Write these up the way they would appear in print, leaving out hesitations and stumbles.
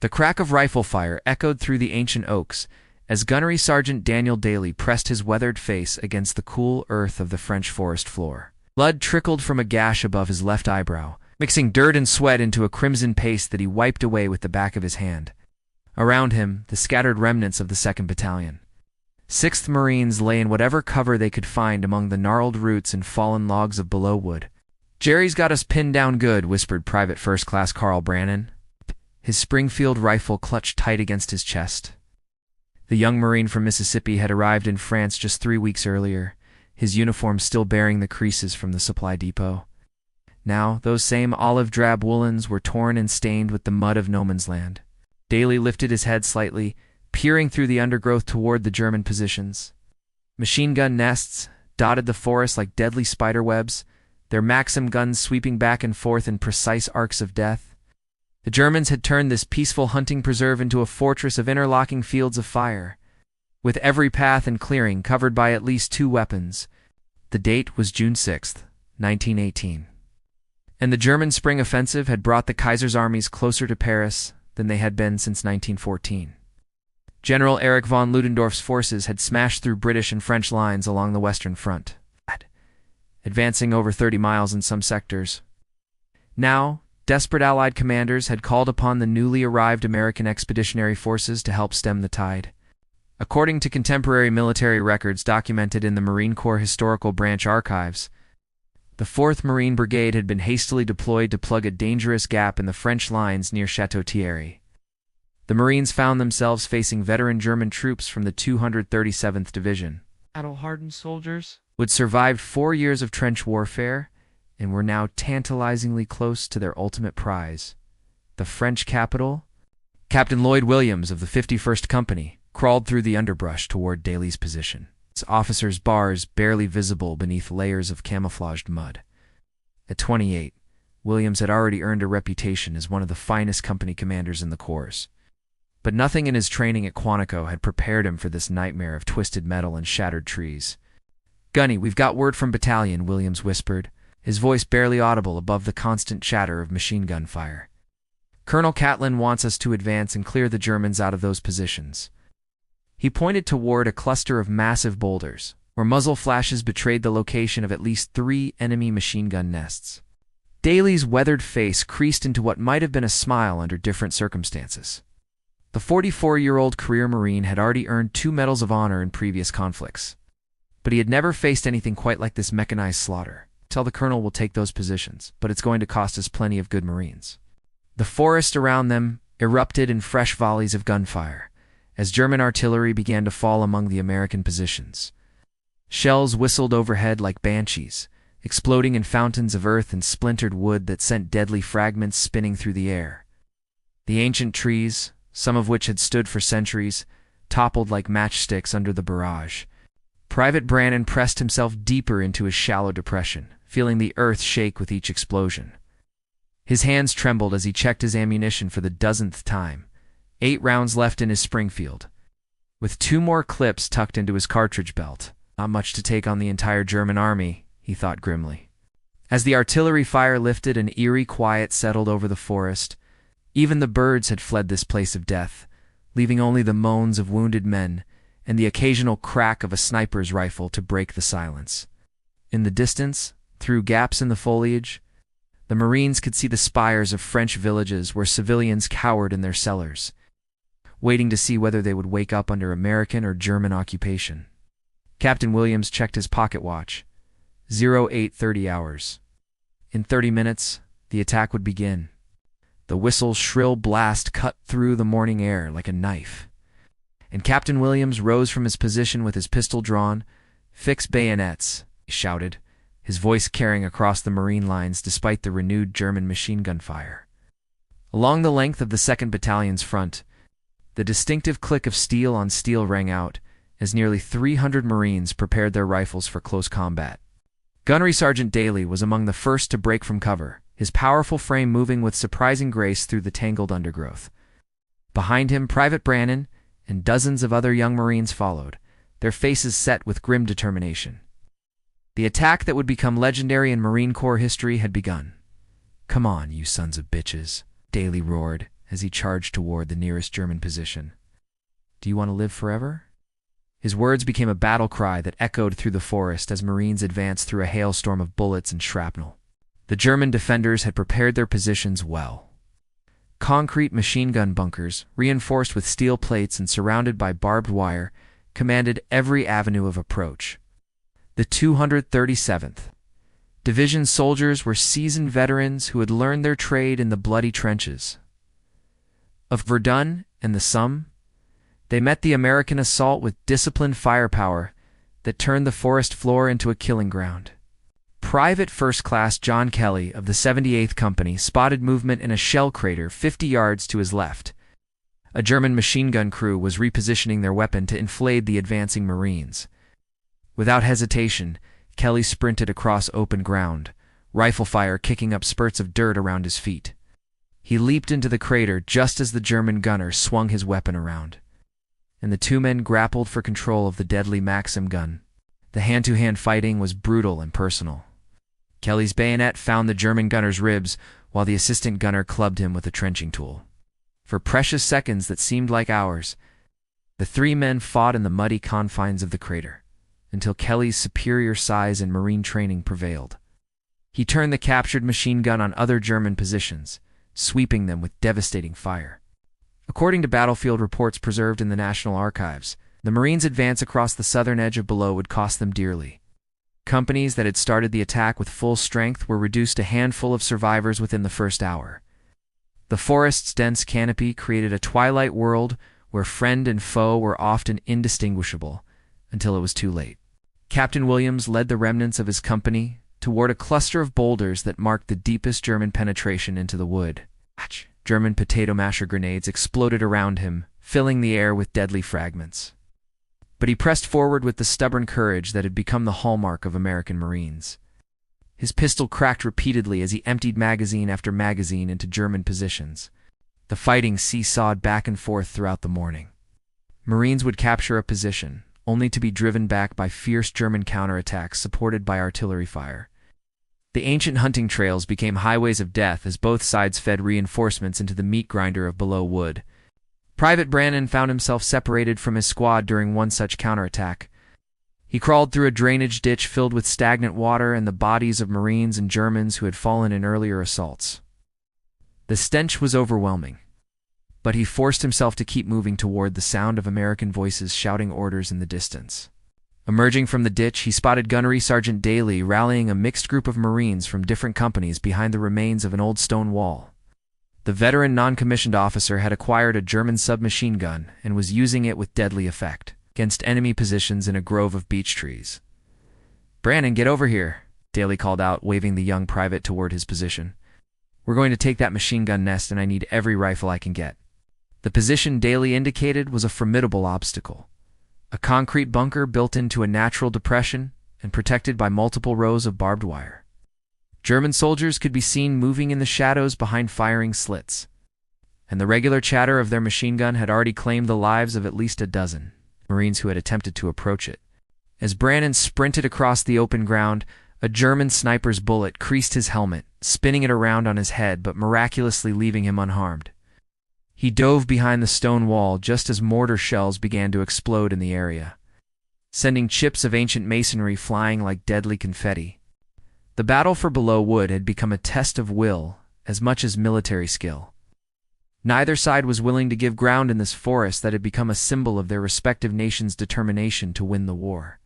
The crack of rifle fire echoed through the ancient oaks as Gunnery Sergeant Daniel Daly pressed his weathered face against the cool earth of the French forest floor. Blood trickled from a gash above his left eyebrow, mixing dirt and sweat into a crimson paste that he wiped away with the back of his hand. Around him, the scattered remnants of the 2nd Battalion. 6th Marines lay in whatever cover they could find among the gnarled roots and fallen logs of Belleau wood. "Jerry's got us pinned down good," whispered Private First Class Carl Brannan, his Springfield rifle clutched tight against his chest. The young Marine from Mississippi had arrived in France just 3 weeks earlier, his uniform still bearing the creases from the supply depot. Now, those same olive-drab woolens were torn and stained with the mud of no man's land. Daly lifted his head slightly, peering through the undergrowth toward the German positions. Machine gun nests dotted the forest like deadly spider webs, their Maxim guns sweeping back and forth in precise arcs of death. The Germans had turned this peaceful hunting preserve into a fortress of interlocking fields of fire, with every path and clearing covered by at least 2 weapons. The date was June 6, 1918. And the German spring offensive had brought the Kaiser's armies closer to Paris than they had been since 1914. General Erich von Ludendorff's forces had smashed through British and French lines along the Western Front, advancing over 30 miles in some sectors. Now, desperate Allied commanders had called upon the newly arrived American expeditionary forces to help stem the tide. According to contemporary military records documented in the Marine Corps Historical Branch archives, the 4th Marine Brigade had been hastily deployed to plug a dangerous gap in the French lines near Château Thierry. The Marines found themselves facing veteran German troops from the 237th Division. Battle-hardened soldiers Would survived 4 years of trench warfare and were now tantalizingly close to their ultimate prize. The French capital? Captain Lloyd Williams of the 51st Company crawled through the underbrush toward Daly's position, its officers' bars barely visible beneath layers of camouflaged mud. At 28, Williams had already earned a reputation as one of the finest company commanders in the corps. But nothing in his training at Quantico had prepared him for this nightmare of twisted metal and shattered trees. "Gunny, we've got word from battalion," Williams whispered, his voice barely audible above the constant chatter of machine gun fire. "Colonel Catlin wants us to advance and clear the Germans out of those positions." He pointed toward a cluster of massive boulders, where muzzle flashes betrayed the location of at least 3 enemy machine gun nests. Daly's weathered face creased into what might have been a smile under different circumstances. The 44-year-old career Marine had already earned 2 medals of honor in previous conflicts, but he had never faced anything quite like this mechanized slaughter. "Tell the colonel we'll take those positions, but it's going to cost us plenty of good Marines." The forest around them erupted in fresh volleys of gunfire as German artillery began to fall among the American positions. Shells whistled overhead like banshees, exploding in fountains of earth and splintered wood that sent deadly fragments spinning through the air. The ancient trees, some of which had stood for centuries, toppled like matchsticks under the barrage. Private Brannan pressed himself deeper into his shallow depression, feeling the earth shake with each explosion. His hands trembled as he checked his ammunition for the dozenth time. 8 rounds left in his Springfield, with 2 more clips tucked into his cartridge belt. Not much to take on the entire German army, he thought grimly. As the artillery fire lifted, an eerie quiet settled over the forest. Even the birds had fled this place of death, leaving only the moans of wounded men and the occasional crack of a sniper's rifle to break the silence. In the distance, through gaps in the foliage, the Marines could see the spires of French villages where civilians cowered in their cellars, waiting to see whether they would wake up under American or German occupation. Captain Williams checked his pocket watch. 08:30 hours. In 30 minutes, the attack would begin. The whistle's shrill blast cut through the morning air like a knife, and Captain Williams rose from his position with his pistol drawn. "Fix bayonets," he shouted, his voice carrying across the Marine lines despite the renewed German machine gun fire. Along the length of the 2nd Battalion's front, the distinctive click of steel on steel rang out as nearly 300 Marines prepared their rifles for close combat. Gunnery Sergeant Daly was among the first to break from cover, his powerful frame moving with surprising grace through the tangled undergrowth. Behind him, Private Brannan and dozens of other young Marines followed, their faces set with grim determination. The attack that would become legendary in Marine Corps history had begun. "Come on, you sons of bitches," Daly roared, as he charged toward the nearest German position. "Do you want to live forever?" His words became a battle cry that echoed through the forest as Marines advanced through a hailstorm of bullets and shrapnel. The German defenders had prepared their positions well. Concrete machine gun bunkers, reinforced with steel plates and surrounded by barbed wire, commanded every avenue of approach. The 237th Division soldiers were seasoned veterans who had learned their trade in the bloody trenches of Verdun and the Somme. They met the American assault with disciplined firepower that turned the forest floor into a killing ground. Private First Class John Kelly of the 78th Company spotted movement in a shell crater 50 yards to his left. A German machine gun crew was repositioning their weapon to enfilade the advancing Marines. Without hesitation, Kelly sprinted across open ground, rifle fire kicking up spurts of dirt around his feet. He leaped into the crater just as the German gunner swung his weapon around, and the two men grappled for control of the deadly Maxim gun. The hand-to-hand fighting was brutal and personal. Kelly's bayonet found the German gunner's ribs, while the assistant gunner clubbed him with a trenching tool. For precious seconds that seemed like hours, the three men fought in the muddy confines of the crater, until Kelly's superior size and Marine training prevailed. He turned the captured machine gun on other German positions, sweeping them with devastating fire. According to battlefield reports preserved in the National Archives, the Marines' advance across the southern edge of Belleau would cost them dearly. Companies that had started the attack with full strength were reduced to a handful of survivors within the first hour. The forest's dense canopy created a twilight world where friend and foe were often indistinguishable, until it was too late. Captain Williams led the remnants of his company toward a cluster of boulders that marked the deepest German penetration into the wood. German potato masher grenades exploded around him, filling the air with deadly fragments. But he pressed forward with the stubborn courage that had become the hallmark of American Marines. His pistol cracked repeatedly as he emptied magazine after magazine into German positions. The fighting seesawed back and forth throughout the morning. Marines would capture a position, only to be driven back by fierce German counterattacks supported by artillery fire. The ancient hunting trails became highways of death as both sides fed reinforcements into the meat grinder of Belleau Wood. Private Brannan found himself separated from his squad during one such counterattack. He crawled through a drainage ditch filled with stagnant water and the bodies of Marines and Germans who had fallen in earlier assaults. The stench was overwhelming, but he forced himself to keep moving toward the sound of American voices shouting orders in the distance. Emerging from the ditch, he spotted Gunnery Sergeant Daly rallying a mixed group of Marines from different companies behind the remains of an old stone wall. The veteran non-commissioned officer had acquired a German submachine gun and was using it with deadly effect against enemy positions in a grove of beech trees. "Brannan, get over here," Daly called out, waving the young private toward his position. "We're going to take that machine gun nest and I need every rifle I can get." The position Daly indicated was a formidable obstacle. A concrete bunker built into a natural depression and protected by multiple rows of barbed wire. German soldiers could be seen moving in the shadows behind firing slits, and the regular chatter of their machine gun had already claimed the lives of at least a dozen Marines who had attempted to approach it. As Brannan sprinted across the open ground, a German sniper's bullet creased his helmet, spinning it around on his head but miraculously leaving him unharmed. He dove behind the stone wall just as mortar shells began to explode in the area, sending chips of ancient masonry flying like deadly confetti. The battle for Belleau Wood had become a test of will as much as military skill. Neither side was willing to give ground in this forest that had become a symbol of their respective nations' determination to win the war.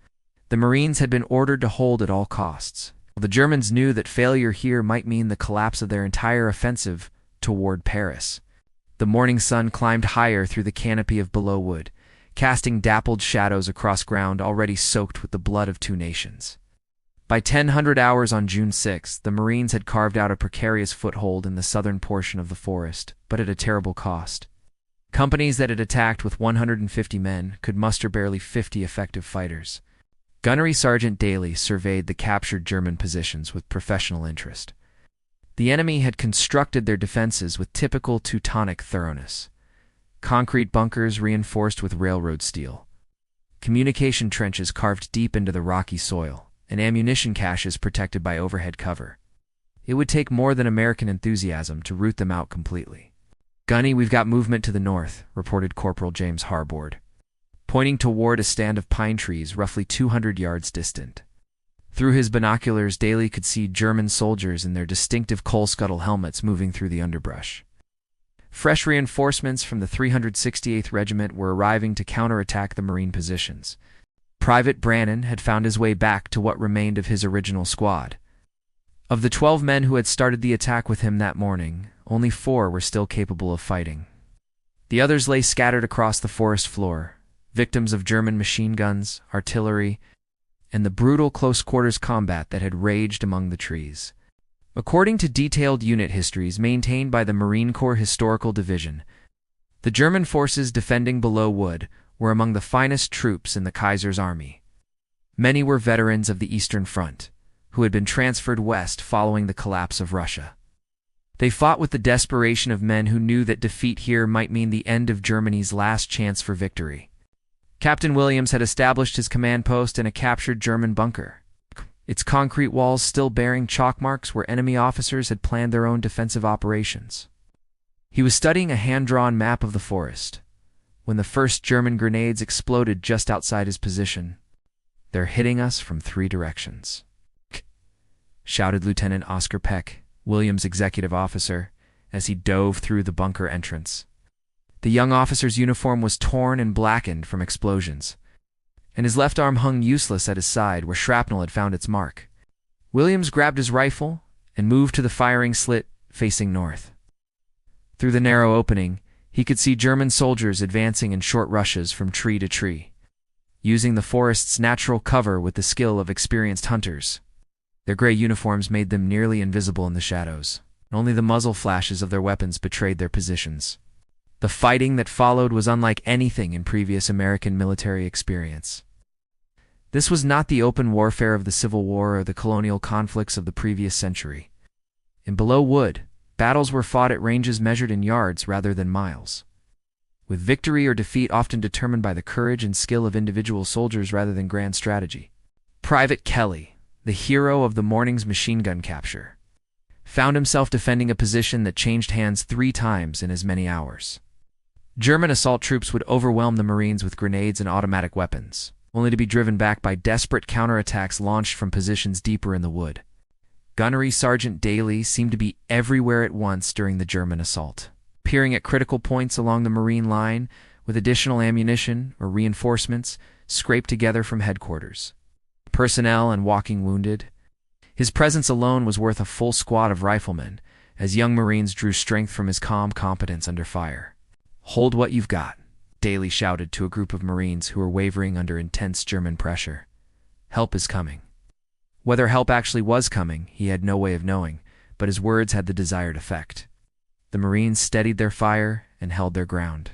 The Marines had been ordered to hold at all costs. The Germans knew that failure here might mean the collapse of their entire offensive toward Paris. The morning sun climbed higher through the canopy of Belleau Wood, casting dappled shadows across ground already soaked with the blood of two nations. By 1000 hours on June 6, the Marines had carved out a precarious foothold in the southern portion of the forest, but at a terrible cost. Companies that had attacked with 150 men could muster barely 50 effective fighters. Gunnery Sergeant Daly surveyed the captured German positions with professional interest. The enemy had constructed their defenses with typical Teutonic thoroughness. Concrete bunkers reinforced with railroad steel, communication trenches carved deep into the rocky soil, and ammunition caches protected by overhead cover. It would take more than American enthusiasm to root them out completely. "Gunny, we've got movement to the north," reported Corporal James Harbord, pointing toward a stand of pine trees roughly 200 yards distant. Through his binoculars, Daly could see German soldiers in their distinctive coal scuttle helmets moving through the underbrush. Fresh reinforcements from the 368th Regiment were arriving to counterattack the Marine positions. Private Brannan had found his way back to what remained of his original squad. Of the 12 men who had started the attack with him that morning, only 4 were still capable of fighting. The others lay scattered across the forest floor, victims of German machine guns, artillery, and the brutal close-quarters combat that had raged among the trees. According to detailed unit histories maintained by the Marine Corps Historical Division, the German forces defending Belleau Wood were among the finest troops in the Kaiser's army. Many were veterans of the Eastern Front, who had been transferred west following the collapse of Russia. They fought with the desperation of men who knew that defeat here might mean the end of Germany's last chance for victory. Captain Williams had established his command post in a captured German bunker, its concrete walls still bearing chalk marks where enemy officers had planned their own defensive operations. He was studying a hand-drawn map of the forest when the first German grenades exploded just outside his position. "They're hitting us from 3 directions," shouted Lieutenant Oscar Peck, Williams' executive officer, as he dove through the bunker entrance. The young officer's uniform was torn and blackened from explosions, and his left arm hung useless at his side where shrapnel had found its mark. Williams grabbed his rifle and moved to the firing slit facing north. Through the narrow opening, he could see German soldiers advancing in short rushes from tree to tree, using the forest's natural cover with the skill of experienced hunters. Their gray uniforms made them nearly invisible in the shadows. Only the muzzle flashes of their weapons betrayed their positions. The fighting that followed was unlike anything in previous American military experience. This was not the open warfare of the Civil War or the colonial conflicts of the previous century. In Belleau Wood, battles were fought at ranges measured in yards rather than miles, with victory or defeat often determined by the courage and skill of individual soldiers rather than grand strategy. Private Kelly, the hero of the morning's machine gun capture, found himself defending a position that changed hands 3 times in as many hours. German assault troops would overwhelm the Marines with grenades and automatic weapons, only to be driven back by desperate counterattacks launched from positions deeper in the wood. Gunnery Sergeant Daly seemed to be everywhere at once during the German assault, appearing at critical points along the Marine line with additional ammunition or reinforcements scraped together from headquarters, personnel and walking wounded. His presence alone was worth a full squad of riflemen, as young Marines drew strength from his calm competence under fire. "Hold what you've got," Daly shouted to a group of Marines who were wavering under intense German pressure. "Help is coming." Whether help actually was coming, he had no way of knowing, but his words had the desired effect. The Marines steadied their fire and held their ground.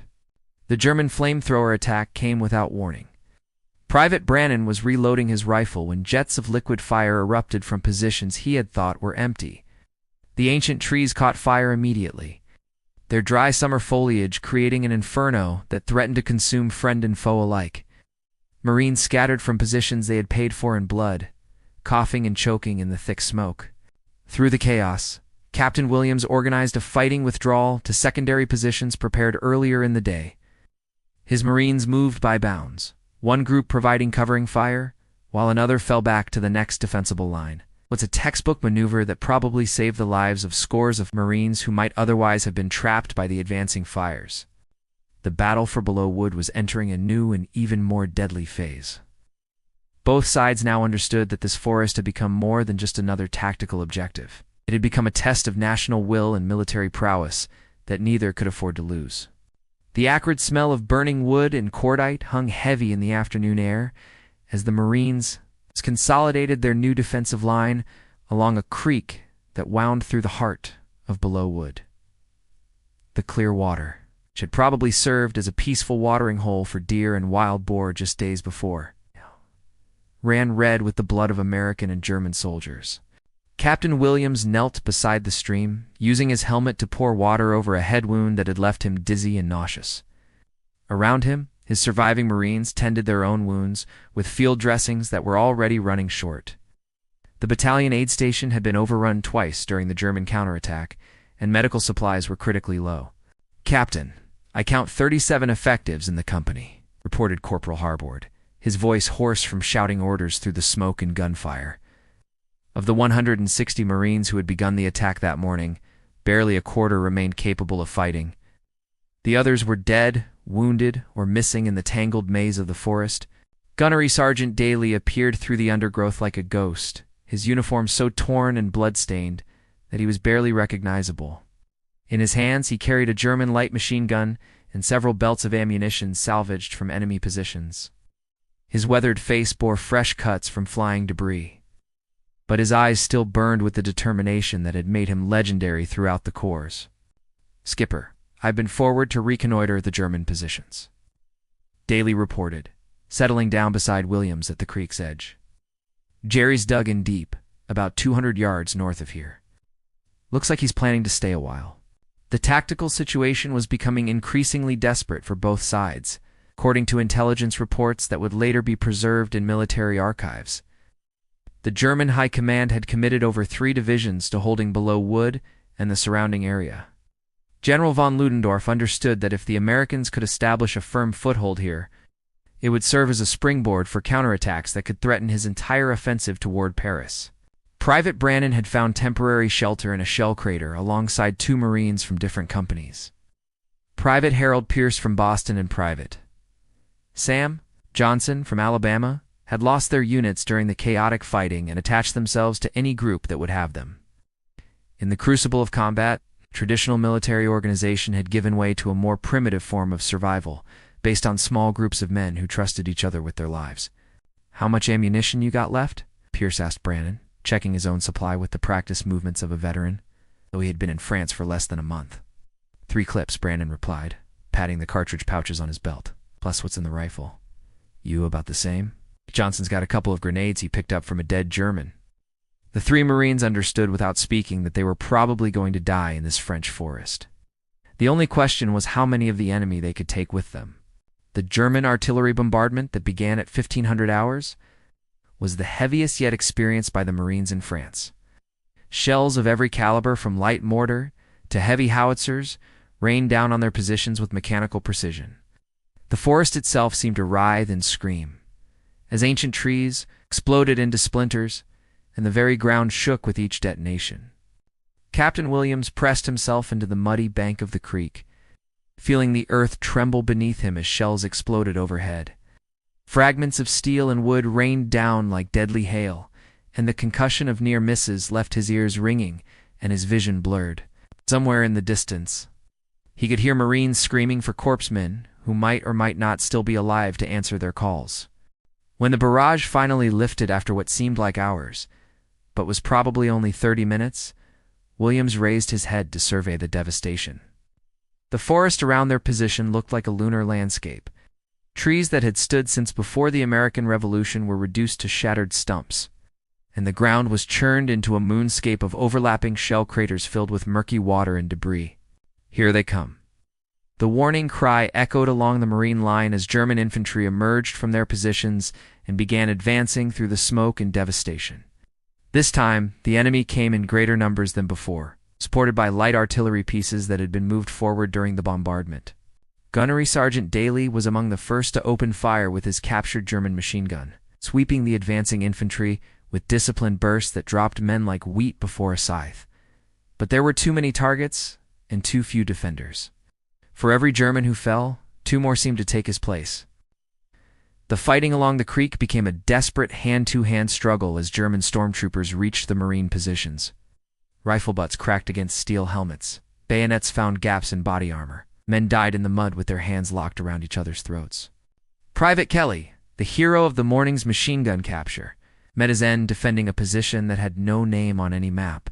The German flamethrower attack came without warning. Private Brannan was reloading his rifle when jets of liquid fire erupted from positions he had thought were empty. The ancient trees caught fire immediately, their dry summer foliage creating an inferno that threatened to consume friend and foe alike. Marines scattered from positions they had paid for in blood, coughing and choking in the thick smoke. Through the chaos, Captain Williams organized a fighting withdrawal to secondary positions prepared earlier in the day. His Marines moved by bounds, one group providing covering fire, while another fell back to the next defensible line. It's a textbook maneuver that probably saved the lives of scores of Marines who might otherwise have been trapped by the advancing fires. The battle for Belleau Wood was entering a new and even more deadly phase. Both sides now understood that this forest had become more than just another tactical objective. It had become a test of national will and military prowess that neither could afford to lose. The acrid smell of burning wood and cordite hung heavy in the afternoon air as the Marines consolidated their new defensive line along a creek that wound through the heart of Belleau Wood. The clear water, which had probably served as a peaceful watering hole for deer and wild boar just days before, ran red with the blood of American and German soldiers. Captain Williams knelt beside the stream, using his helmet to pour water over a head wound that had left him dizzy and nauseous. Around him, his surviving Marines tended their own wounds with field dressings that were already running short. The battalion aid station had been overrun twice during the German counterattack, and medical supplies were critically low. "Captain, I count 37 effectives in the company," reported Corporal Harbord, his voice hoarse from shouting orders through the smoke and gunfire. Of the 160 Marines who had begun the attack that morning, barely a quarter remained capable of fighting. The others were dead, wounded, or missing in the tangled maze of the forest. Gunnery Sergeant Daly appeared through the undergrowth like a ghost, his uniform so torn and blood-stained that he was barely recognizable. In his hands he carried a German light machine gun and several belts of ammunition salvaged from enemy positions. His weathered face bore fresh cuts from flying debris, but his eyes still burned with the determination that had made him legendary throughout the corps. "Skipper, I've been forward to reconnoiter the German positions," Daly reported, settling down beside Williams at the creek's edge. "Jerry's dug in deep, about 200 yards north of here. Looks like he's planning to stay a while." The tactical situation was becoming increasingly desperate for both sides, according to intelligence reports that would later be preserved in military archives. The German High Command had committed over 3 divisions to holding Belleau Wood and the surrounding area. General von Ludendorff understood that if the Americans could establish a firm foothold here, it would serve as a springboard for counterattacks that could threaten his entire offensive toward Paris. Private Brannan had found temporary shelter in a shell crater alongside 2 Marines from different companies. Private Harold Pierce from Boston and Private Sam Johnson from Alabama had lost their units during the chaotic fighting and attached themselves to any group that would have them. In the crucible of combat, traditional military organization had given way to a more primitive form of survival, based on small groups of men who trusted each other with their lives. "How much ammunition you got left?" Pierce asked Brannan, checking his own supply with the practiced movements of a veteran, though he had been in France for less than a month. 3 clips, Brannan replied, patting the cartridge pouches on his belt, plus what's in the rifle. "You about the same?" "Johnson's got a couple of grenades he picked up from a dead German." The 3 Marines understood without speaking that they were probably going to die in this French forest. The only question was how many of the enemy they could take with them. The German artillery bombardment that began at 1500 hours was the heaviest yet experienced by the Marines in France. Shells of every caliber from light mortar to heavy howitzers rained down on their positions with mechanical precision. The forest itself seemed to writhe and scream, as ancient trees exploded into splinters, and the very ground shook with each detonation. Captain Williams pressed himself into the muddy bank of the creek, feeling the earth tremble beneath him as shells exploded overhead. Fragments of steel and wood rained down like deadly hail, and the concussion of near misses left his ears ringing and his vision blurred. Somewhere in the distance, he could hear Marines screaming for corpsmen who might or might not still be alive to answer their calls. When the barrage finally lifted after what seemed like hours, but was probably only 30 minutes, Williams raised his head to survey the devastation. The forest around their position looked like a lunar landscape. Trees that had stood since before the American Revolution were reduced to shattered stumps, and the ground was churned into a moonscape of overlapping shell craters filled with murky water and debris. "Here they come." The warning cry echoed along the Marine line as German infantry emerged from their positions and began advancing through the smoke and devastation. This time, the enemy came in greater numbers than before, supported by light artillery pieces that had been moved forward during the bombardment. Gunnery Sergeant Daly was among the first to open fire with his captured German machine gun, sweeping the advancing infantry with disciplined bursts that dropped men like wheat before a scythe. But there were too many targets and too few defenders. For every German who fell, 2 more seemed to take his place. The fighting along the creek became a desperate hand-to-hand struggle as German stormtroopers reached the Marine positions. Rifle butts cracked against steel helmets. Bayonets found gaps in body armor. Men died in the mud with their hands locked around each other's throats. Private Kelly, the hero of the morning's machine gun capture, met his end defending a position that had no name on any map,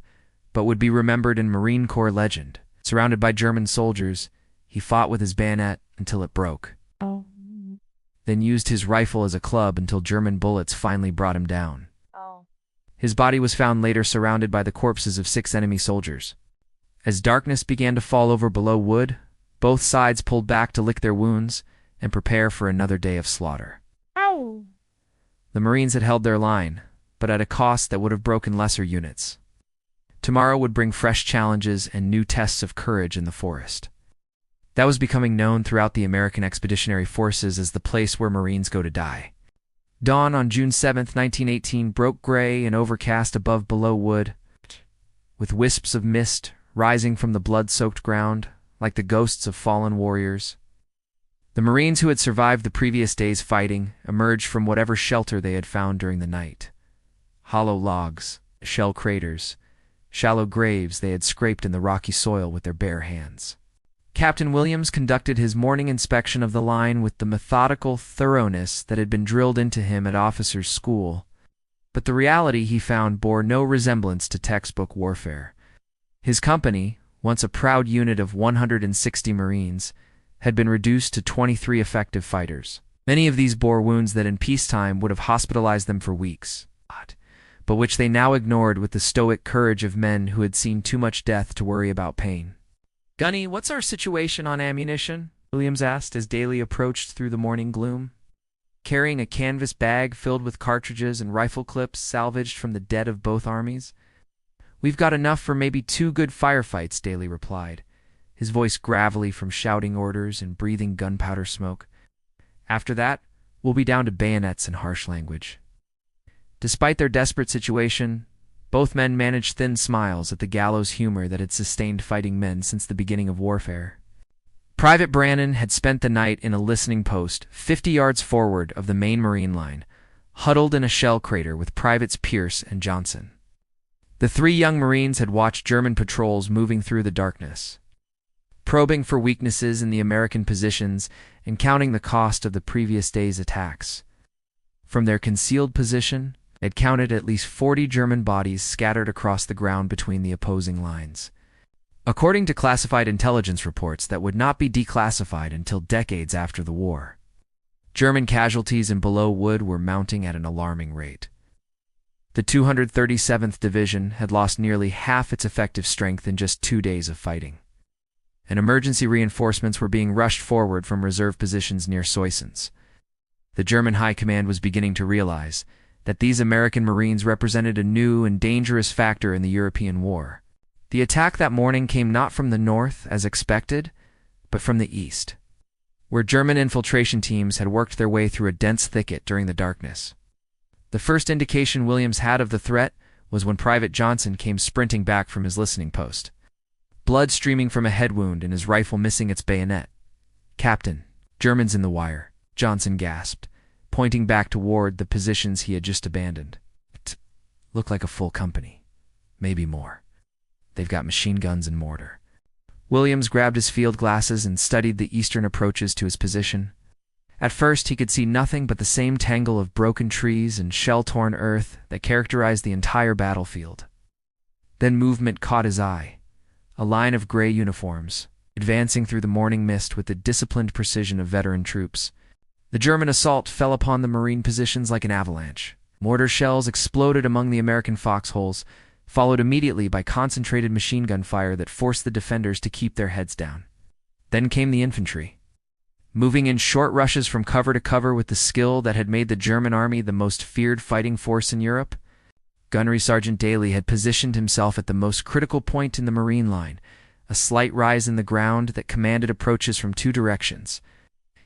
but would be remembered in Marine Corps legend. Surrounded by German soldiers, he fought with his bayonet until it broke, then used his rifle as a club until German bullets finally brought him down. His body was found later surrounded by the corpses of 6 enemy soldiers. As darkness began to fall over Belleau Wood, both sides pulled back to lick their wounds and prepare for another day of slaughter. The Marines had held their line, but at a cost that would have broken lesser units. Tomorrow would bring fresh challenges and new tests of courage in the forest. That was becoming known throughout the American Expeditionary Forces as the place where Marines go to die. Dawn on June 7, 1918 broke gray and overcast above Belleau Wood, with wisps of mist rising from the blood-soaked ground like the ghosts of fallen warriors. The Marines who had survived the previous day's fighting emerged from whatever shelter they had found during the night. Hollow logs, shell craters, shallow graves they had scraped in the rocky soil with their bare hands. Captain Williams conducted his morning inspection of the line with the methodical thoroughness that had been drilled into him at officers' school, but the reality he found bore no resemblance to textbook warfare. His company, once a proud unit of 160 Marines, had been reduced to 23 effective fighters. Many of these bore wounds that in peacetime would have hospitalized them for weeks, but which they now ignored with the stoic courage of men who had seen too much death to worry about pain. "Gunny, what's our situation on ammunition?" Williams asked as Daly approached through the morning gloom, carrying a canvas bag filled with cartridges and rifle clips salvaged from the dead of both armies. "We've got enough for maybe 2 good firefights," Daly replied, his voice gravelly from shouting orders and breathing gunpowder smoke. "After that, we'll be down to bayonets and harsh language." Despite their desperate situation, both men managed thin smiles at the gallows humor that had sustained fighting men since the beginning of warfare. Private Brannan had spent the night in a listening post 50 yards forward of the main Marine line, huddled in a shell crater with Privates Pierce and Johnson. The 3 young Marines had watched German patrols moving through the darkness, probing for weaknesses in the American positions and counting the cost of the previous day's attacks. From their concealed position, they had counted at least 40 German bodies scattered across the ground between the opposing lines. According to classified intelligence reports that would not be declassified until decades after the war, German casualties in Belleau Wood were mounting at an alarming rate. The 237th Division had lost nearly half its effective strength in just 2 days of fighting, and emergency reinforcements were being rushed forward from reserve positions near Soissons. The German High Command was beginning to realize that these American Marines represented a new and dangerous factor in the European war. The attack that morning came not from the north, as expected, but from the east, where German infiltration teams had worked their way through a dense thicket during the darkness. The first indication Williams had of the threat was when Private Johnson came sprinting back from his listening post, blood streaming from a head wound and his rifle missing its bayonet. "Captain, Germans in the wire," Johnson gasped, pointing back toward the positions he had just abandoned. "Look like a full company. Maybe more. They've got machine guns and mortar." Williams grabbed his field glasses and studied the eastern approaches to his position. At first, he could see nothing but the same tangle of broken trees and shell-torn earth that characterized the entire battlefield. Then movement caught his eye, a line of gray uniforms, advancing through the morning mist with the disciplined precision of veteran troops. The German assault fell upon the Marine positions like an avalanche. Mortar shells exploded among the American foxholes, followed immediately by concentrated machine gun fire that forced the defenders to keep their heads down. Then came the infantry, moving in short rushes from cover to cover with the skill that had made the German army the most feared fighting force in Europe. Gunnery Sergeant Daly had positioned himself at the most critical point in the Marine line, a slight rise in the ground that commanded approaches from 2 directions.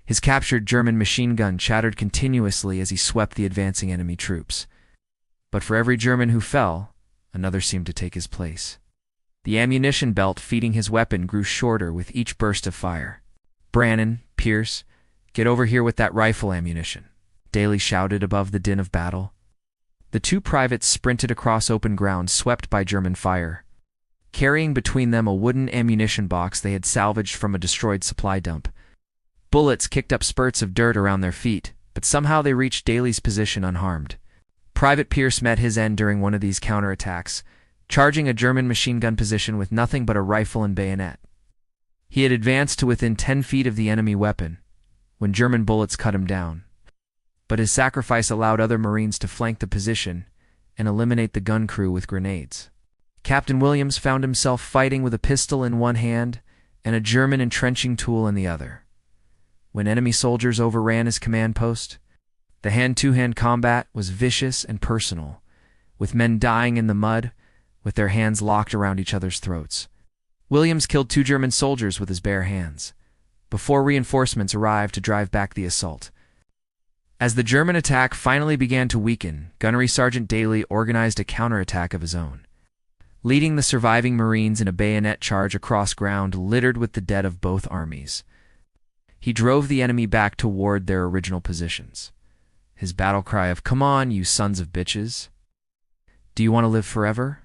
His captured German machine gun chattered continuously as he swept the advancing enemy troops. But for every German who fell, another seemed to take his place. The ammunition belt feeding his weapon grew shorter with each burst of fire. "Brannan, Pierce, get over here with that rifle ammunition," Daly shouted above the din of battle. The 2 privates sprinted across open ground swept by German fire, carrying between them a wooden ammunition box they had salvaged from a destroyed supply dump. Bullets kicked up spurts of dirt around their feet, but somehow they reached Daly's position unharmed. Private Pierce met his end during one of these counterattacks, charging a German machine gun position with nothing but a rifle and bayonet. He had advanced to within 10 feet of the enemy weapon when German bullets cut him down. But his sacrifice allowed other Marines to flank the position and eliminate the gun crew with grenades. Captain Williams found himself fighting with a pistol in one hand and a German entrenching tool in the other. When enemy soldiers overran his command post, the hand-to-hand combat was vicious and personal, with men dying in the mud with their hands locked around each other's throats. Williams killed 2 German soldiers with his bare hands, before reinforcements arrived to drive back the assault. As the German attack finally began to weaken, Gunnery Sergeant Daly organized a counterattack of his own, leading the surviving Marines in a bayonet charge across ground littered with the dead of both armies. He drove the enemy back toward their original positions. His battle cry of "Come on, you sons of bitches! Do you want to live forever?"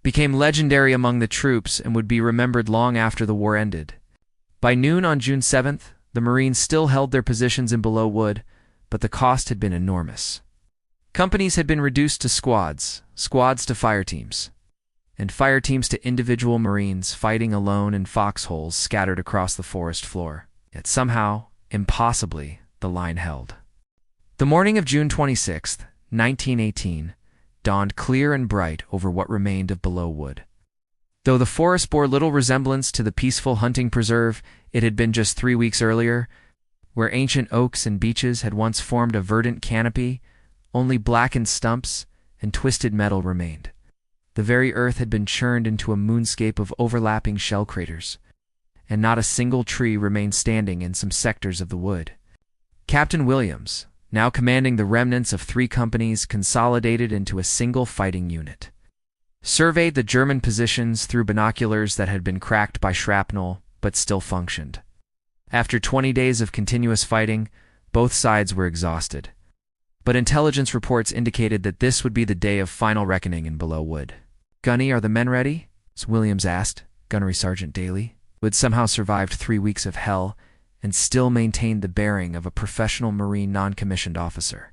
became legendary among the troops and would be remembered long after the war ended. By noon on June 7th, the Marines still held their positions in Belleau Wood, but the cost had been enormous. Companies had been reduced to squads, squads to fire teams, and fire teams to individual Marines fighting alone in foxholes scattered across the forest floor. Yet somehow, impossibly, the line held. The morning of June 26th, 1918, dawned clear and bright over what remained of Belleau Wood. Though the forest bore little resemblance to the peaceful hunting preserve it had been just 3 weeks earlier, where ancient oaks and beeches had once formed a verdant canopy, only blackened stumps and twisted metal remained. The very earth had been churned into a moonscape of overlapping shell craters, and not a single tree remained standing in some sectors of the wood. Captain Williams, now commanding the remnants of 3 companies consolidated into a single fighting unit, surveyed the German positions through binoculars that had been cracked by shrapnel but still functioned. After 20 days of continuous fighting, both sides were exhausted. But intelligence reports indicated that this would be the day of final reckoning in Belleau Wood. "Gunny, are the men ready?" Williams asked Gunnery Sergeant Daly, who had somehow survived 3 weeks of hell and still maintained the bearing of a professional Marine non-commissioned officer.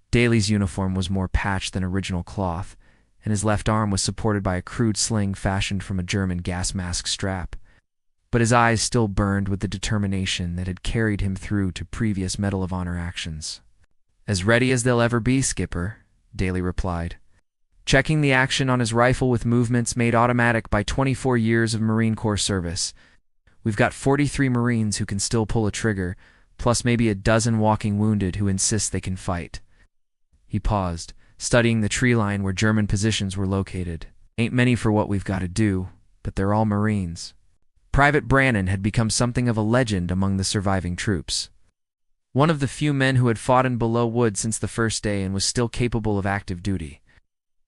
Daly's uniform was more patched than original cloth, and his left arm was supported by a crude sling fashioned from a German gas mask strap. But his eyes still burned with the determination that had carried him through to previous Medal of Honor actions. "As ready as they'll ever be, Skipper," Daly replied, checking the action on his rifle with movements made automatic by 24 years of Marine Corps service. "We've got 43 Marines who can still pull a trigger, plus maybe a dozen walking wounded who insist they can fight." He paused, studying the tree line where German positions were located. "Ain't many for what we've got to do, but they're all Marines." Private Brannan had become something of a legend among the surviving troops. One of the few men who had fought in Belleau Wood since the first day and was still capable of active duty.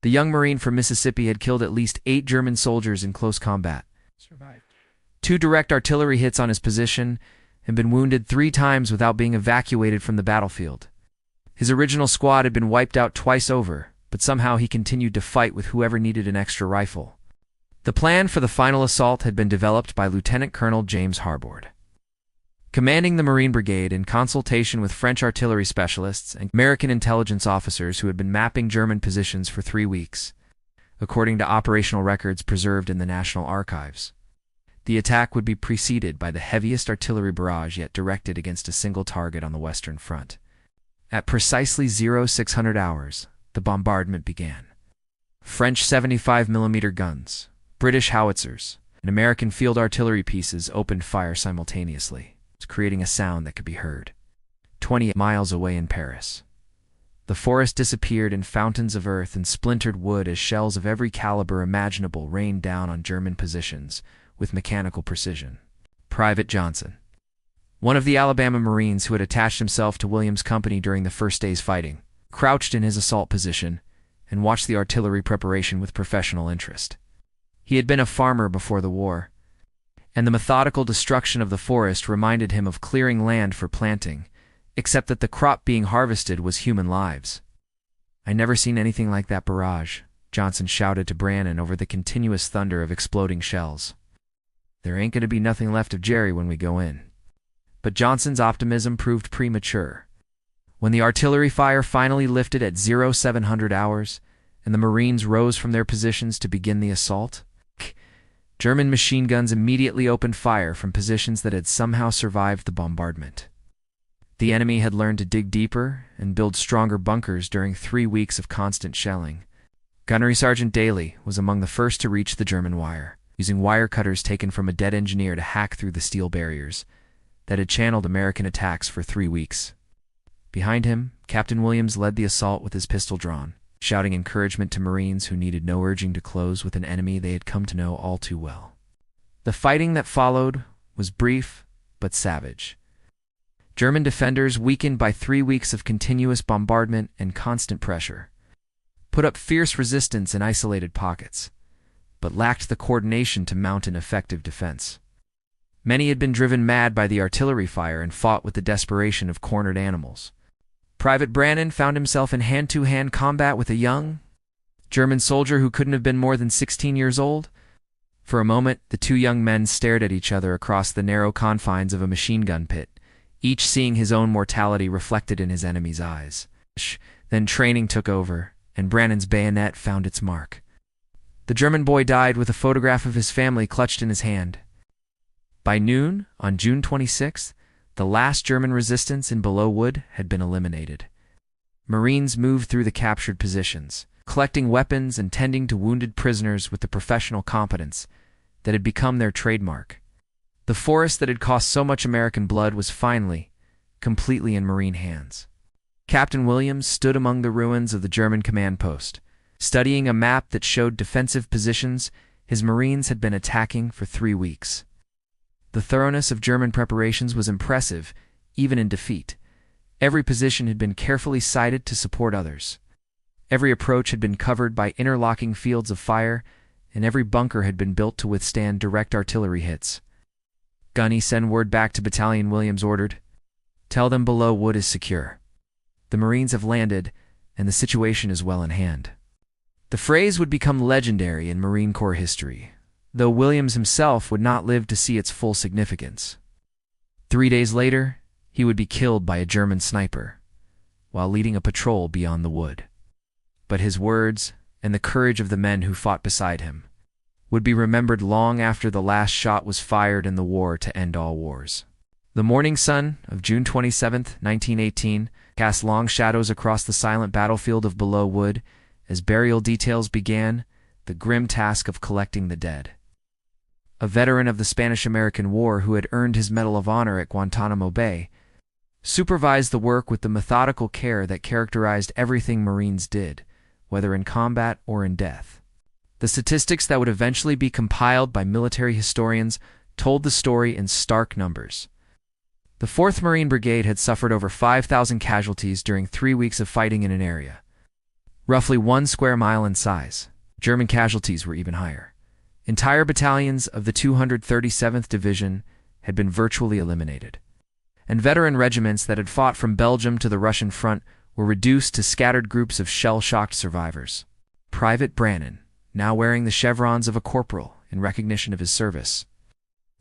The young Marine from Mississippi had killed at least 8 German soldiers in close combat, survived 2 direct artillery hits on his position, and been wounded 3 times without being evacuated from the battlefield. His original squad had been wiped out twice over, but somehow he continued to fight with whoever needed an extra rifle. The plan for the final assault had been developed by Lieutenant Colonel James Harbord, commanding the Marine Brigade in consultation with French artillery specialists and American intelligence officers who had been mapping German positions for 3 weeks, according to operational records preserved in the National Archives. The attack would be preceded by the heaviest artillery barrage yet directed against a single target on the Western Front. At precisely 0600 hours, the bombardment began. French 75mm guns, British howitzers, and American field artillery pieces opened fire simultaneously, creating a sound that could be heard 20 miles away in Paris. The forest disappeared in fountains of earth and splintered wood as shells of every caliber imaginable rained down on German positions with mechanical precision. Private Johnson, one of the Alabama Marines who had attached himself to Williams' company during the first day's fighting, crouched in his assault position and watched the artillery preparation with professional interest. He had been a farmer before the war, and the methodical destruction of the forest reminded him of clearing land for planting, except that the crop being harvested was human lives. "I never seen anything like that barrage," Johnson shouted to Brannan over the continuous thunder of exploding shells. "There ain't going to be nothing left of Jerry when we go in." But Johnson's optimism proved premature. When the artillery fire finally lifted at 0700 hours, and the Marines rose from their positions to begin the assault, German machine guns immediately opened fire from positions that had somehow survived the bombardment. The enemy had learned to dig deeper and build stronger bunkers during 3 weeks of constant shelling. Gunnery Sergeant Daly was among the first to reach the German wire, using wire cutters taken from a dead engineer to hack through the steel barriers that had channeled American attacks for 3 weeks. Behind him, Captain Williams led the assault with his pistol drawn, shouting encouragement to Marines who needed no urging to close with an enemy they had come to know all too well. The fighting that followed was brief but savage. German defenders, weakened by 3 weeks of continuous bombardment and constant pressure, put up fierce resistance in isolated pockets, but lacked the coordination to mount an effective defense. Many had been driven mad by the artillery fire and fought with the desperation of cornered animals. Private Brannan found himself in hand-to-hand combat with a young German soldier who couldn't have been more than 16 years old. For a moment, the two young men stared at each other across the narrow confines of a machine gun pit, each seeing his own mortality reflected in his enemy's eyes. Then training took over, and Brannan's bayonet found its mark. The German boy died with a photograph of his family clutched in his hand. By noon, on June 26th, the last German resistance in Belleau Wood had been eliminated. Marines moved through the captured positions, collecting weapons and tending to wounded prisoners with the professional competence that had become their trademark. The forest that had cost so much American blood was finally, completely in Marine hands. Captain Williams stood among the ruins of the German command post, studying a map that showed defensive positions his Marines had been attacking for 3 weeks. The thoroughness of German preparations was impressive, even in defeat. Every position had been carefully sighted to support others. Every approach had been covered by interlocking fields of fire, and every bunker had been built to withstand direct artillery hits. "Gunny, send word back to Battalion," Williams ordered. "Tell them Belleau Wood is secure. The Marines have landed, and the situation is well in hand." The phrase would become legendary in Marine Corps history, though Williams himself would not live to see its full significance. 3 days later, he would be killed by a German sniper, while leading a patrol beyond the wood. But his words, and the courage of the men who fought beside him, would be remembered long after the last shot was fired in the war to end all wars. The morning sun of June 27, 1918, cast long shadows across the silent battlefield of Belleau Wood as burial details began the grim task of collecting the dead. A veteran of the Spanish-American War who had earned his Medal of Honor at Guantanamo Bay supervised the work with the methodical care that characterized everything Marines did, whether in combat or in death. The statistics that would eventually be compiled by military historians told the story in stark numbers. The 4th Marine Brigade had suffered over 5,000 casualties during 3 weeks of fighting in an area roughly 1 square mile in size. German casualties were even higher. Entire battalions of the 237th Division had been virtually eliminated, and veteran regiments that had fought from Belgium to the Russian front were reduced to scattered groups of shell-shocked survivors. Private Brannan, now wearing the chevrons of a corporal in recognition of his service,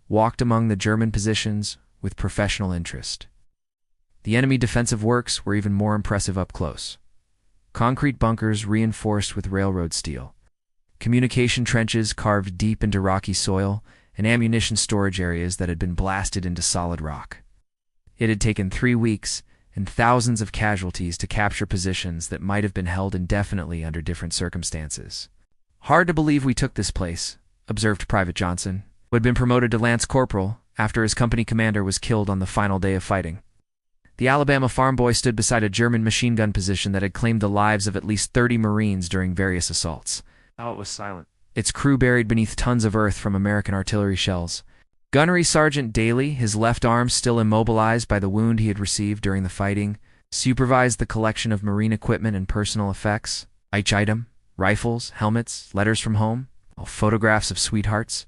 walked among the German positions with professional interest. The enemy defensive works were even more impressive up close. Concrete bunkers reinforced with railroad steel, communication trenches carved deep into rocky soil, and ammunition storage areas that had been blasted into solid rock. It had taken 3 weeks and thousands of casualties to capture positions that might have been held indefinitely under different circumstances. "Hard to believe we took this place," observed Private Johnson, who had been promoted to Lance Corporal after his company commander was killed on the final day of fighting. The Alabama farm boy stood beside a German machine gun position that had claimed the lives of at least 30 Marines during various assaults. Now it was silent. Its crew buried beneath tons of earth from American artillery shells. Gunnery Sergeant Daly, his left arm still immobilized by the wound he had received during the fighting, supervised the collection of Marine equipment and personal effects, each item, rifles, helmets, letters from home, photographs of sweethearts,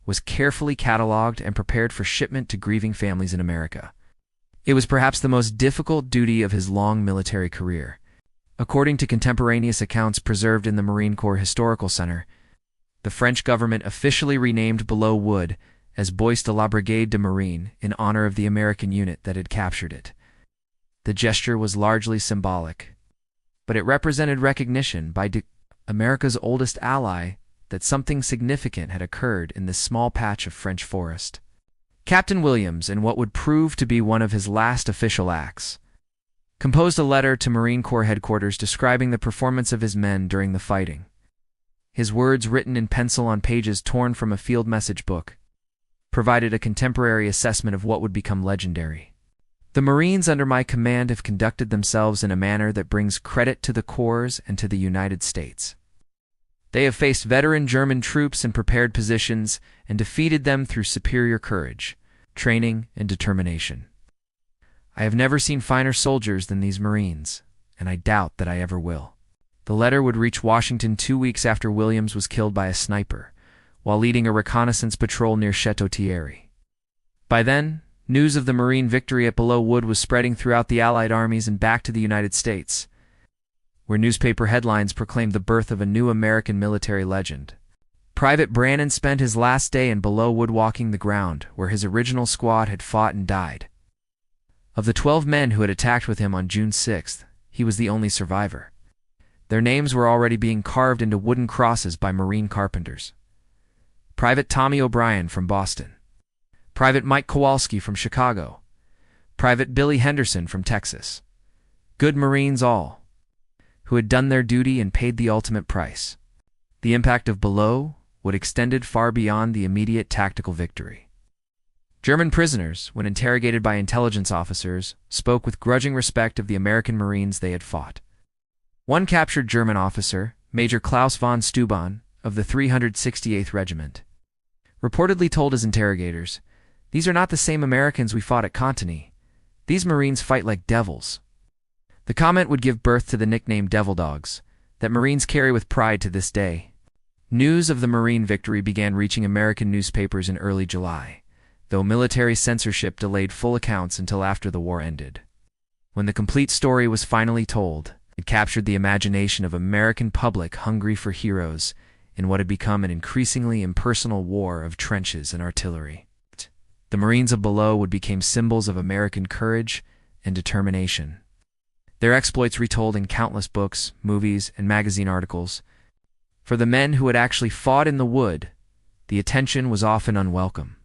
was carefully cataloged and prepared for shipment to grieving families in America. It was perhaps the most difficult duty of his long military career. According to contemporaneous accounts preserved in the Marine Corps Historical Center, the French government officially renamed Belleau Wood as Bois de la Brigade de Marine in honor of the American unit that had captured it. The gesture was largely symbolic, but it represented recognition by America's oldest ally that something significant had occurred in this small patch of French forest. Captain Williams, in what would prove to be one of his last official acts, composed a letter to Marine Corps headquarters describing the performance of his men during the fighting. His words, written in pencil on pages torn from a field message book, provided a contemporary assessment of what would become legendary. "The Marines under my command have conducted themselves in a manner that brings credit to the Corps and to the United States. They have faced veteran German troops in prepared positions and defeated them through superior courage, training, and determination. I have never seen finer soldiers than these Marines, and I doubt that I ever will. The letter would reach Washington 2 weeks after Williams was killed by a sniper, while leading a reconnaissance patrol near Chateau Thierry. By then, news of the Marine victory at Belleau Wood was spreading throughout the Allied armies and back to the United States, where newspaper headlines proclaimed the birth of a new American military legend. Private Brannan spent his last day in Belleau Wood walking the ground, where his original squad had fought and died. Of the 12 men who had attacked with him on June 6th, he was the only survivor. Their names were already being carved into wooden crosses by Marine carpenters. Private Tommy O'Brien from Boston. Private Mike Kowalski from Chicago. Private Billy Henderson from Texas. Good Marines all, who had done their duty and paid the ultimate price. The impact of Belleau would extended far beyond the immediate tactical victory. German prisoners, when interrogated by intelligence officers, spoke with grudging respect of the American Marines they had fought. One captured German officer, Major Klaus von Steuben, of the 368th Regiment, reportedly told his interrogators, "These are not the same Americans we fought at Cantigny. These Marines fight like devils." The comment would give birth to the nickname Devil Dogs, that Marines carry with pride to this day. News of the Marine victory began reaching American newspapers in early July, though military censorship delayed full accounts until after the war ended. When the complete story was finally told, it captured the imagination of American public hungry for heroes in what had become an increasingly impersonal war of trenches and artillery. The Marines of Belleau would become symbols of American courage and determination. Their exploits retold in countless books, movies, and magazine articles. For the men who had actually fought in the wood, the attention was often unwelcome.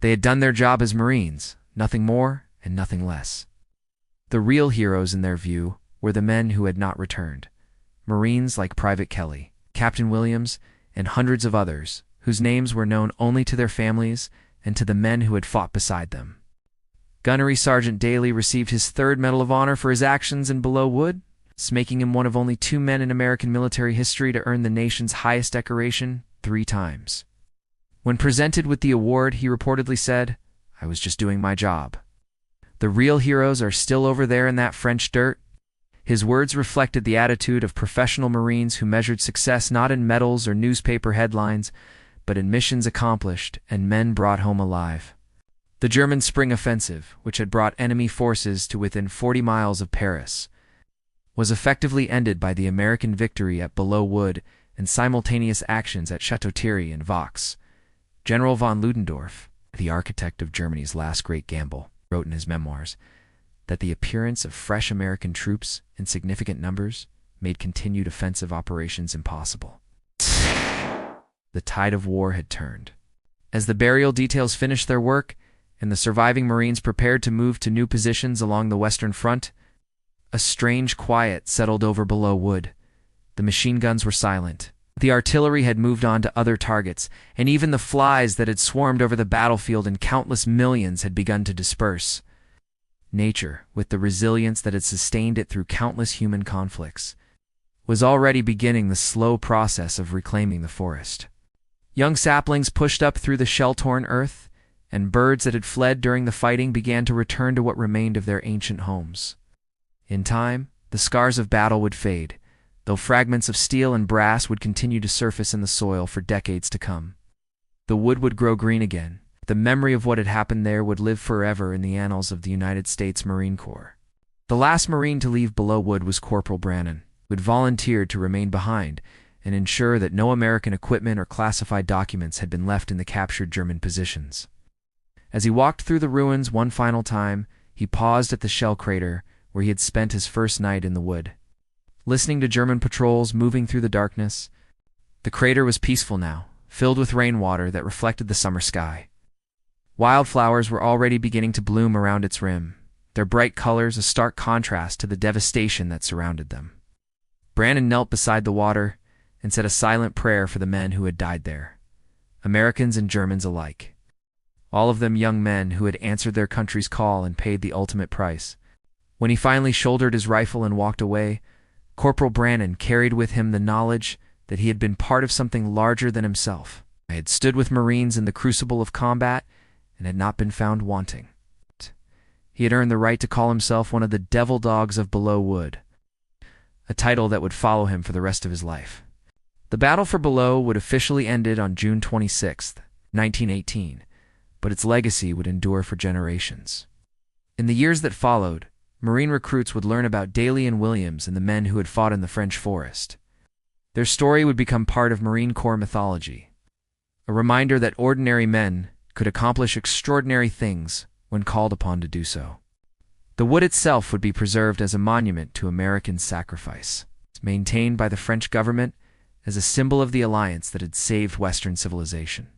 They had done their job as Marines, nothing more and nothing less. The real heroes in their view were the men who had not returned, Marines like Private Kelly, Captain Williams, and hundreds of others, whose names were known only to their families and to the men who had fought beside them. Gunnery Sergeant Daly received his 3rd Medal of Honor for his actions in Belleau Wood, making him one of only 2 men in American military history to earn the nation's highest decoration 3 times. When presented with the award, he reportedly said, "I was just doing my job. The real heroes are still over there in that French dirt." His words reflected the attitude of professional Marines who measured success not in medals or newspaper headlines, but in missions accomplished and men brought home alive. The German spring offensive, which had brought enemy forces to within 40 miles of Paris, was effectively ended by the American victory at Belleau Wood and simultaneous actions at Chateau Thierry and Vaux. General von Ludendorff, the architect of Germany's last great gamble, wrote in his memoirs that the appearance of fresh American troops in significant numbers made continued offensive operations impossible. The tide of war had turned. As the burial details finished their work and the surviving Marines prepared to move to new positions along the Western Front, a strange quiet settled over Belleau Wood. The machine guns were silent. The artillery had moved on to other targets, and even the flies that had swarmed over the battlefield in countless millions had begun to disperse. Nature, with the resilience that had sustained it through countless human conflicts, was already beginning the slow process of reclaiming the forest. Young saplings pushed up through the shell-torn earth, and birds that had fled during the fighting began to return to what remained of their ancient homes. In time, the scars of battle would fade, though fragments of steel and brass would continue to surface in the soil for decades to come. The wood would grow green again. The memory of what had happened there would live forever in the annals of the United States Marine Corps. The last Marine to leave Belleau Wood was Corporal Brannan, who had volunteered to remain behind and ensure that no American equipment or classified documents had been left in the captured German positions. As he walked through the ruins one final time, he paused at the shell crater where he had spent his first night in the wood. Listening to German patrols moving through the darkness, the crater was peaceful now, filled with rainwater that reflected the summer sky. Wildflowers were already beginning to bloom around its rim, their bright colors a stark contrast to the devastation that surrounded them. Brannan knelt beside the water and said a silent prayer for the men who had died there, Americans and Germans alike. All of them young men who had answered their country's call and paid the ultimate price. When he finally shouldered his rifle and walked away, Corporal Brannan carried with him the knowledge that he had been part of something larger than himself. I had stood with Marines in the crucible of combat, and had not been found wanting. He had earned the right to call himself one of the devil dogs of Belleau Wood, a title that would follow him for the rest of his life. The battle for Belleau would officially ended on June 26, 1918, but its legacy would endure for generations. In the years that followed, Marine recruits would learn about Daly and Williams and the men who had fought in the French forest. Their story would become part of Marine Corps mythology, a reminder that ordinary men could accomplish extraordinary things when called upon to do so. The wood itself would be preserved as a monument to American sacrifice, maintained by the French government as a symbol of the alliance that had saved Western civilization.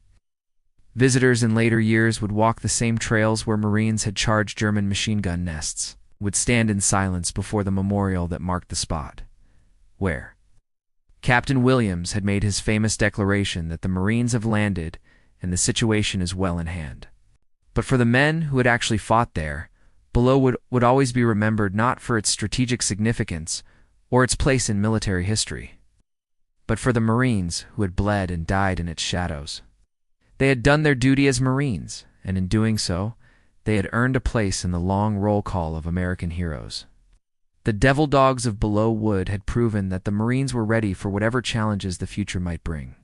Visitors in later years would walk the same trails where Marines had charged German machine gun nests, would stand in silence before the memorial that marked the spot, where Captain Williams had made his famous declaration that the Marines have landed and the situation is well in hand. But for the men who had actually fought there, Belleau would always be remembered not for its strategic significance or its place in military history, but for the Marines who had bled and died in its shadows. They had done their duty as Marines, and in doing so, they had earned a place in the long roll call of American heroes. The devil dogs of Belleau Wood had proven that the Marines were ready for whatever challenges the future might bring.